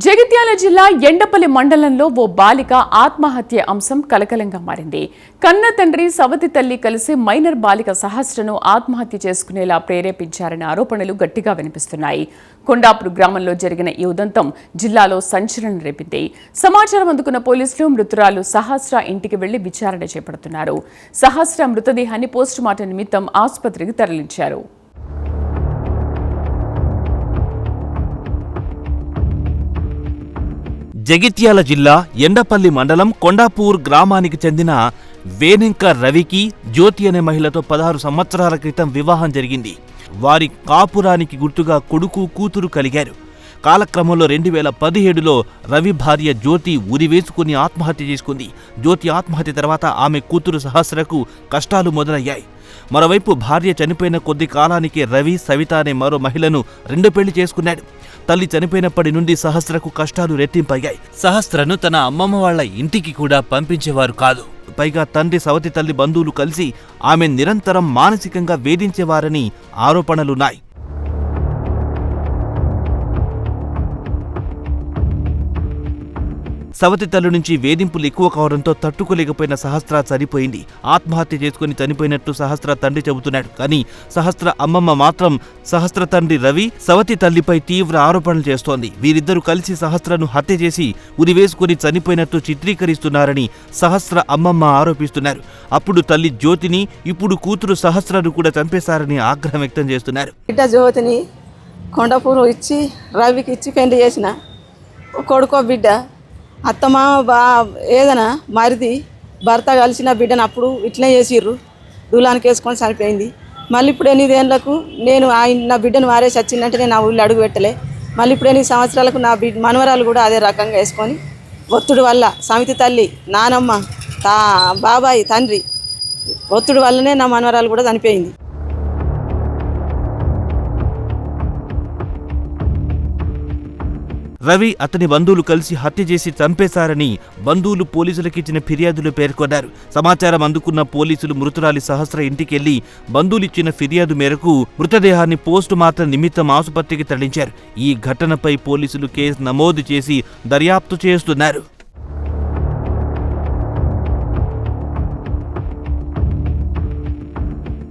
జగిత్యాల జిల్లా ఎండపల్లి మండలంలో ఓ బాలిక ఆత్మహత్య అంశం కలకలంగా మారింది. కన్న తండ్రి సవతి తల్లి కలిసి మైనర్ బాలిక సహస్రను ఆత్మహత్య చేసుకునేలా ప్రేరేపించారనే ఆరోపణలు గట్టిగా వినిపిస్తున్నాయి. కొండాపూర్ గ్రామంలో జరిగిన ఈ ఉదంతం జిల్లాలో సంచలనం రేపింది. సమాచారం అందుకున్న పోలీసులు మృతురాలు సహస్ర ఇంటికి వెళ్లి విచారణ చేపడుతున్నారు. సహస్ర మృతదేహాన్ని పోస్టుమార్టం నిమిత్తం ఆసుపత్రికి తరలించారు. జగిత్యాల జిల్లా ఎండపల్లి మండలం కొండాపూర్ గ్రామానికి చెందిన వేనెంక రవికి జ్యోతి అనే మహిళతో 16 సంవత్సరాల క్రితం వివాహం జరిగింది. వారి కాపురానికి గుర్తుగా కొడుకు కూతురు కలిగారు. కాలక్రమంలో 2017లో రవి భార్య జ్యోతి ఉరివేసుకుని ఆత్మహత్య చేసుకుంది. జ్యోతి ఆత్మహత్య తర్వాత ఆమె కూతురు సహస్రకు కష్టాలు మొదలయ్యాయి. మరోవైపు భార్య చనిపోయిన కొద్ది కాలానికి రవి సవిత అనే మరో మహిళను 2 పెళ్లి చేసుకున్నాడు. తల్లి చనిపోయినప్పటి నుండి సహస్రకు కష్టాలు రెట్టింపయ్యాయి. సహస్రను తన అమ్మమ్మ వాళ్ల ఇంటికి కూడా పంపించేవారు కాదు. పైగా తండ్రి సవతి తల్లి బంధువులు కలిసి ఆమె నిరంతరం మానసికంగా వేధించేవారని ఆరోపణలున్నాయి. సవతి తల్లి నుంచి వేధింపులు ఎక్కువ కావడంతో తట్టుకోలేకపోయిన సహస్ర చనిపోయింది. ఆత్మహత్య చేసుకుని చనిపోయినట్టు సహస్ర తండ్రి చెబుతున్నాడు. కానీ సహస్ర అమ్మమ్మ మాత్రం సహస్ర తండ్రి రవి సవతి తల్లిపై తీవ్ర ఆరోపణలు చేస్తోంది. వీరిద్దరూ కలిసి సహస్రను హత్య చేసి ఉరివేసుకుని చనిపోయినట్టు చిత్రీకరిస్తున్నారని సహస్ర అమ్మమ్మ ఆరోపిస్తున్నారు. అప్పుడు తల్లి జ్యోతిని, ఇప్పుడు కూతురు సహస్రను కూడా చంపేశారని ఆగ్రహం వ్యక్తం చేస్తున్నారు. జ్యోతిని కొండపూరు ఇచ్చి రవికి ఇచ్చి పెళ్లి చేసిన కొడుకో బిడ్డ అత్తమా ఏదైనా మరిది భర్త కలిసిన బిడ్డను అప్పుడు ఇట్లనే చేసిర్రు, దూలానికి వేసుకొని చనిపోయింది. మళ్ళీ ఇప్పుడు 8 ఏళ్ళకు నేను నా బిడ్డను మారేసి వచ్చిందంటే నేను నా ఊళ్ళో అడుగు పెట్టలే. మళ్ళీ ఇప్పుడు 8 సంవత్సరాలకు నా మనవరాలు కూడా అదే రకంగా వేసుకొని ఒత్తిడి వల్ల సమితి తల్లి, నానమ్మ, బాబాయ్, తండ్రి ఒత్తిడి వల్లనే నా మనవరాలు కూడా చనిపోయింది. రవి అతని బంధువులు కలిసి హత్య చేసి చంపేశారని బంధువులు పోలీసులకు ఇచ్చిన ఫిర్యాదులు పేర్కొన్నారు. సమాచారం అందుకున్న పోలీసులు మృతురాలి సహస్ర ఇంటికెళ్లి బంధువులిచ్చిన ఫిర్యాదు మేరకు మృతదేహాన్ని పోస్టు మార్టం నిమిత్తం ఆసుపత్రికి తరలించారు. ఈ ఘటనపై పోలీసులు కేసు నమోదు చేసి దర్యాప్తు చేస్తున్నారు.